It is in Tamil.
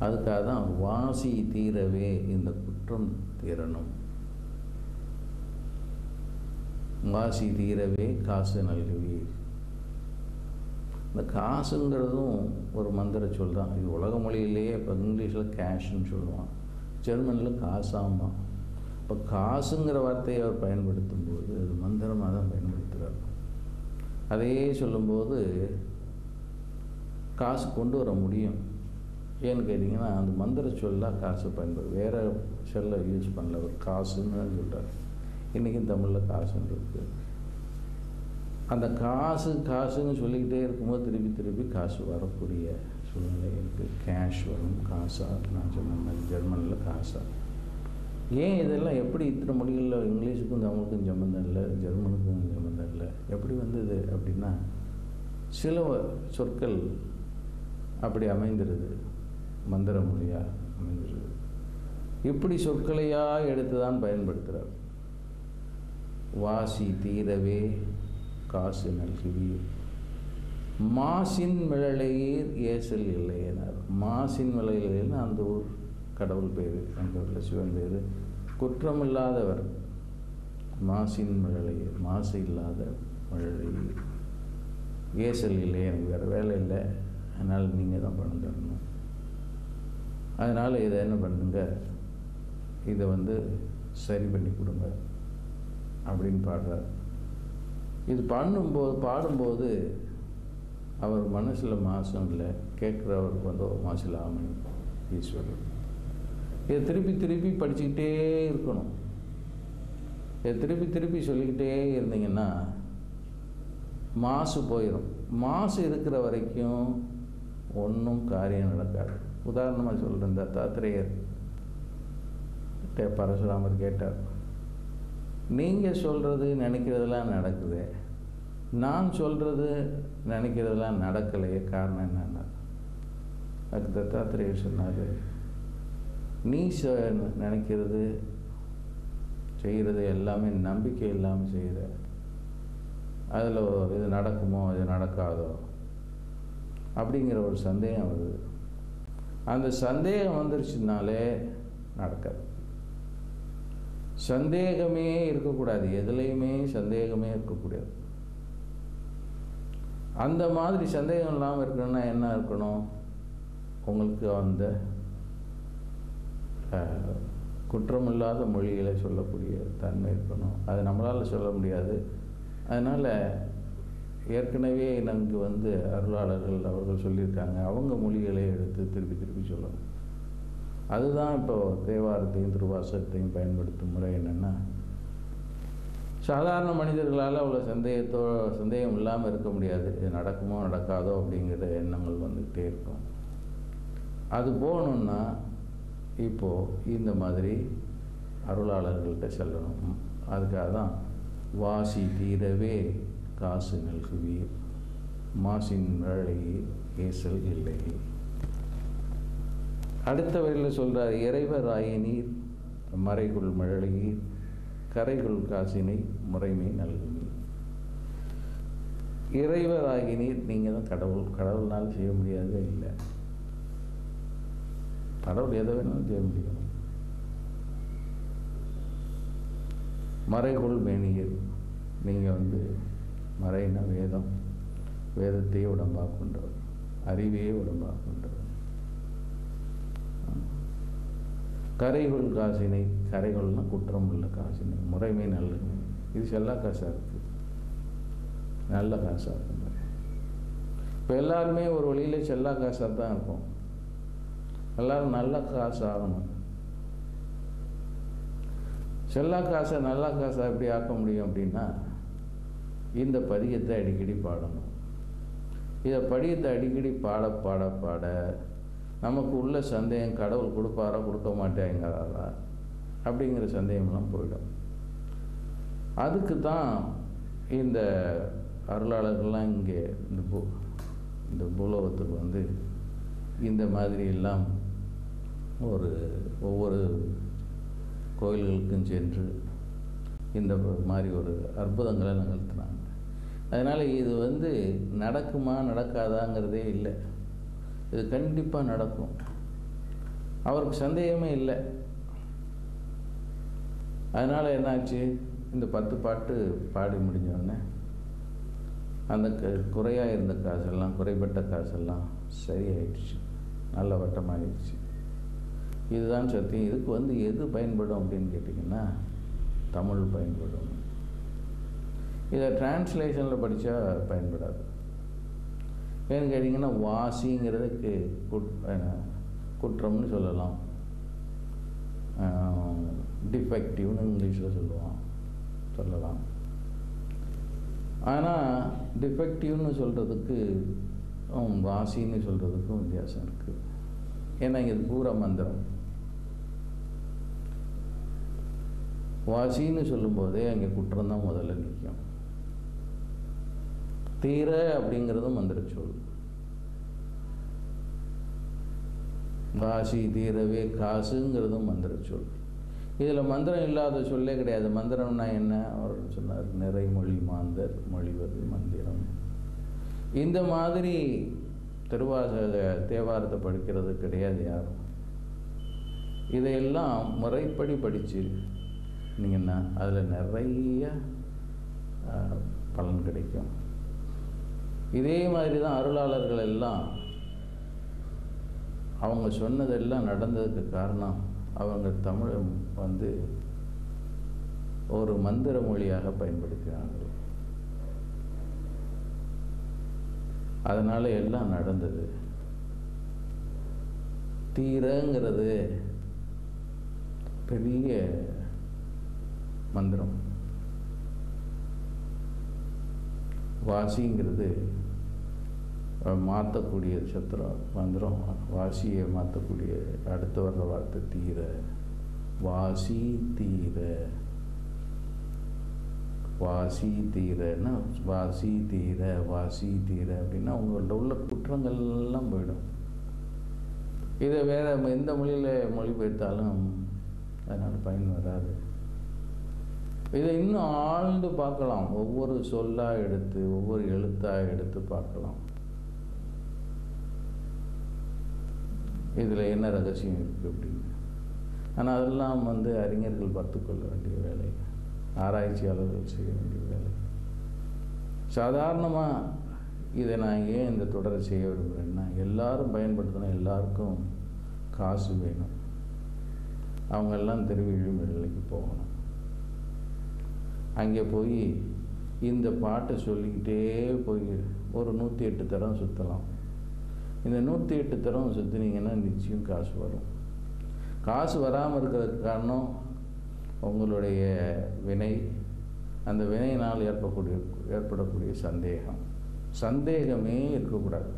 அதுக்காக தான் வாசி தீரவே இந்த குற்றம் தீரணும், வாசி தீரவே காசு நல்குவீர். இந்த காசுங்கிறதும் ஒரு மந்திர சொல் தான். இது உலக மொழியிலேயே இப்போ இங்கிலீஷில் கேஷ்ன்னு சொல்லுவான், ஜெர்மனில் காசாமா. இப்போ காசுங்கிற வார்த்தையை அவர் பயன்படுத்தும் போது அது மந்திரமாக தான் பயன்படுத்துகிறார். அதையே சொல்லும்போது காசு கொண்டு வர முடியும். ஏன்னு கேட்டிங்கன்னா அந்த மந்திர சொல்லாக காசு பயன்படுது, வேறு சொல்ல யூஸ் பண்ணல. அவர் காசுன்னு தான் சொல்கிறார். இன்றைக்கும் தமிழில் காசுன்னு இருக்குது. அந்த காசுன்னு சொல்லிக்கிட்டே இருக்கும்போது திருப்பி திருப்பி காசு வரக்கூடிய சூழ்நிலை இருக்குது. கேஷ் வரும், காசா, நான் சொன்ன மாதிரி ஜெர்மனில் காசா. ஏன் இதெல்லாம் எப்படி இத்தனை மொழிகளில் இங்கிலீஷுக்கும் தமிழுக்கும் சம்மந்தம் இல்லை, ஜெர்மனுக்கும் சம்மந்தம் இல்லை, எப்படி வந்தது அப்படின்னா சில சொற்கள் அப்படி அமைந்திருது, மந்திர மொழியாக அமைந்திருது. இப்படி சொற்களையாக எடுத்து தான் பயன்படுத்துகிறார். வாசி தீரவே காசு நல்குவீர், மாசின் மிழலையீர் ஏசல் இல்லையினார். மாசின் மிழலையர்னு அந்த ஊர் கடவுள் பேர், அந்த ஊரில் சிவன் பேர். குற்றமில்லாதவர், மாசின் மிழலையீர், மாசு இல்லாத மிழலையீர். ஏசல் இல்லை, எனக்கு வேறு வேலை இல்லை, அதனால் நீங்கள் தான் பணம் தரணும், அதனால் இதை என்ன பண்ணுங்க, இதை சரி பண்ணி கொடுங்க அப்படின்னு பாடுறார். இது பாடும்போது அவர் மனசில் மாசம் இல்லை, கேட்குறவருக்கு மாசில் ஆமை ஈஸ்வரர். இதை திருப்பி திருப்பி படிச்சுக்கிட்டே இருக்கணும். இதை திருப்பி திருப்பி சொல்லிக்கிட்டே இருந்தீங்கன்னா மாசு போயிடும். மாசு இருக்கிற வரைக்கும் ஒன்றும் காரியம் நடக்காது. உதாரணமாக சொல்கிறேன், தத்தாத்திரேயர் பரசுராமர் கேட்டார், நீங்கள் சொல்கிறது நினைக்கிறதெல்லாம் நடக்குது, நான் சொல்கிறது நினைக்கிறதெல்லாம் நடக்கலையே, காரணம் என்னன்னா? அதுக்கு தத்தாத்திரேயர் சொன்னார், நீ நினைக்கிறது செய்கிறது எல்லாமே நம்பிக்கை இல்லாமல் செய்கிற, அதில் இது நடக்குமோ இது நடக்காதோ அப்படிங்கிற ஒரு சந்தேகம் வருது. அந்த சந்தேகம் வந்துருச்சுனாலே நடக்காது. சந்தேகமே இருக்கக்கூடாது, எதுலேயுமே சந்தேகமே இருக்கக்கூடாது. அந்த மாதிரி சந்தேகம் இல்லாமல் இருக்கணும்னா என்ன இருக்கணும்? உங்களுக்கு அந்த குற்றமில்லாத மொழிகளை சொல்லக்கூடிய தன்மை இருக்கணும். அது நம்மளால் சொல்ல முடியாது. அதனால் ஏற்கனவே நமக்கு அருளாளர்கள் அவர்கள் சொல்லியிருக்காங்க, அவங்க மொழிகளை எடுத்து திருப்பி திருப்பி சொல்லணும். அதுதான் இப்போது தேவாரத்தையும் திருவாசகத்தையும் பயன்படுத்தும் முறை. என்னென்னா, சாதாரண மனிதர்களால் அவ்வளோ சந்தேகம் இல்லாமல் இருக்க முடியாது. இது நடக்குமோ நடக்காதோ அப்படிங்கிற எண்ணங்கள் வந்துக்கிட்டே இருக்கும். அது போகணுன்னா இப்போது இந்த மாதிரி அருளாளர்கள்ட்ட செல்லணும். அதுக்காக தான் வாசி தீரவே காசு நல்குவீர், மாசின் மழையீர் ஏசல் இல்லை. அடுத்த வரையில் சொல்கிறார், இறைவர் ஆயினீர் மறைகுள் மழலையீர் கரைகுள் காசினை முறைமை நல்குவீர். இறைவர் ஆகினீர், நீங்கள் தான் கடவுள். கடவுள்னால் செய்ய முடியாதே இல்லை. கடவுள் எதை வேணாலும் செய்ய முடியும். மறைகுள் மேனியர், நீங்கள் மறைனா வேதம், வேதத்தையே உடம்பாக கொண்டவர், அறிவையே உடம்பாக கொண்டவர். கரைகுள் காசினை, கரைகள்னா குற்றம் உள்ள காசினை, முறைமை நல்லது. இது செல்லா காசாக இருக்குது, நல்ல காசாக இருக்குது. இப்போ எல்லாருமே ஒரு வழியில் செல்லா காசாக தான் இருக்கும். எல்லோரும் நல்ல காசு ஆகணும். செல்லா காசை நல்ல காசாக எப்படி ஆக்க முடியும் அப்படின்னா, இந்த பதிகத்தை அடிக்கடி பாடணும். இதை படியத்தை அடிக்கடி பாட பாட பாட நமக்கு உள்ள சந்தேகம், கடவுள் கொடுப்பாரா கொடுக்க மாட்டேங்கிறாரா அப்படிங்கிற சந்தேகம்லாம் போயிடும். அதுக்கு தான் இந்த அருளாளர்கள்லாம் இங்கே இந்த பூலோகத்துக்கு இந்த மாதிரி எல்லாம் ஒவ்வொரு கோயில்களுக்கும் சென்று இந்த மாதிரி ஒரு அற்புதங்களை நிகழ்த்தினாங்க. அதனால் இது நடக்குமா நடக்காதாங்கிறதே இல்லை. இது கண்டிப்பாக நடக்கும். அவருக்கு சந்தேகமே இல்லை. அதனால் என்னாச்சு, இந்த 10 பாட்டு பாடி முடிஞ்சோடனே அந்த குறையாக இருந்த காசெல்லாம், குறைபட்ட காசெல்லாம் சரியாயிடுச்சு, நல்ல வட்டமாகிடுச்சு. இதுதான் சத்தியம். இதுக்கு எது பயன்படும் அப்படின்னு கேட்டிங்கன்னா தமிழ் பயன்படும். இதை டிரான்ஸ்லேஷனில் படித்தா பயன்படாது. ஏன்னு கேட்டிங்கன்னா வாசிங்கிறதுக்கு குற்றம்னு சொல்லலாம், டிஃபெக்டிவ்னு இங்கிலீஷில் சொல்லலாம். ஆனால் டிஃபெக்டிவ்னு சொல்கிறதுக்கு வாசின்னு சொல்கிறதுக்கும் வித்தியாசம் இருக்குது. ஏன்னா இங்கே பூரா மந்திரம். வாசின்னு சொல்லும்போதே அங்கே குற்றம்தான் முதல்ல நிற்கும். தீர அப்படிங்கிறதும் மந்திரச்சொல். வாசி தீரவே காசுங்கிறதும் மந்திரச்சொல். இதில் மந்திரம் இல்லாத சொல்லே கிடையாது. மந்திரம்னா என்ன அவர் சொன்னார், நிறைமொழி மாந்தர் மொழிவது மந்திரம். இந்த மாதிரி தேவாரத்தை படிக்கிறது கிடையாது யாரும். இதையெல்லாம் முறைப்படி படித்து நீங்கன்னா அதில் நிறைய பலன் கிடைக்கும். இதே மாதிரி தான் அருளாளர்கள் எல்லாம் அவங்க சொன்னதெல்லாம் நடந்ததுக்கு காரணம் அவங்க தமிழை ஒரு மந்திர மொழியாக பயன்படுத்தினார்கள். அதனால் எல்லாம் நடந்தது. தீரங்கிறது பெரிய மந்திரம், வாசிங்கிறது மாற்றக்கூடிய சத்திரம் மந்திரம். வாசியை மாற்றக்கூடிய அடுத்த வர்ற வார்த்தை தீர. வாசி தீர, வாசி தீரன்னா வாசி தீர, வாசி தீர அப்படின்னா உங்கள்கிட்ட உள்ள குற்றங்கள் எல்லாம் போயிடும். இதை வேறு எந்த மொழியில் மொழிபெயர்த்தாலும் அதனால் பயன் வராது. இதை இன்னும் ஆழ்ந்து பார்க்கலாம். ஒவ்வொரு சொல்லாக எடுத்து, ஒவ்வொரு எழுத்தாக எடுத்து பார்க்கலாம். இதில் என்ன ரகசியம் இருக்குது அப்படின்னு. ஆனால் அதெல்லாம் அறிஞர்கள் பார்த்துக்கொள்ள வேண்டிய வேலை, ஆராய்ச்சியாளர்கள் செய்ய வேண்டிய வேலை. சாதாரணமாக இதை நான் ஏன் இந்த தொடரை செய்ய விரும்புகிறேன்னா, எல்லாரும் பயன்படுத்தணும், எல்லாருக்கும் காசு வேணும், அவங்கெல்லாம் திருவிழிமலைக்கு போகணும். அங்கே போய் இந்த பாட்டை சொல்லிக்கிட்டே போய் ஒரு 108 தரம் சுற்றலாம். இந்த 108 தரம் சுற்றினீங்கன்னா நிச்சயம் காசு வரும். காசு வராமல் இருக்கிறதுக்கு காரணம் உங்களுடைய வினை, அந்த வினையினால் ஏற்படக்கூடிய சந்தேகமே இருக்கக்கூடாது.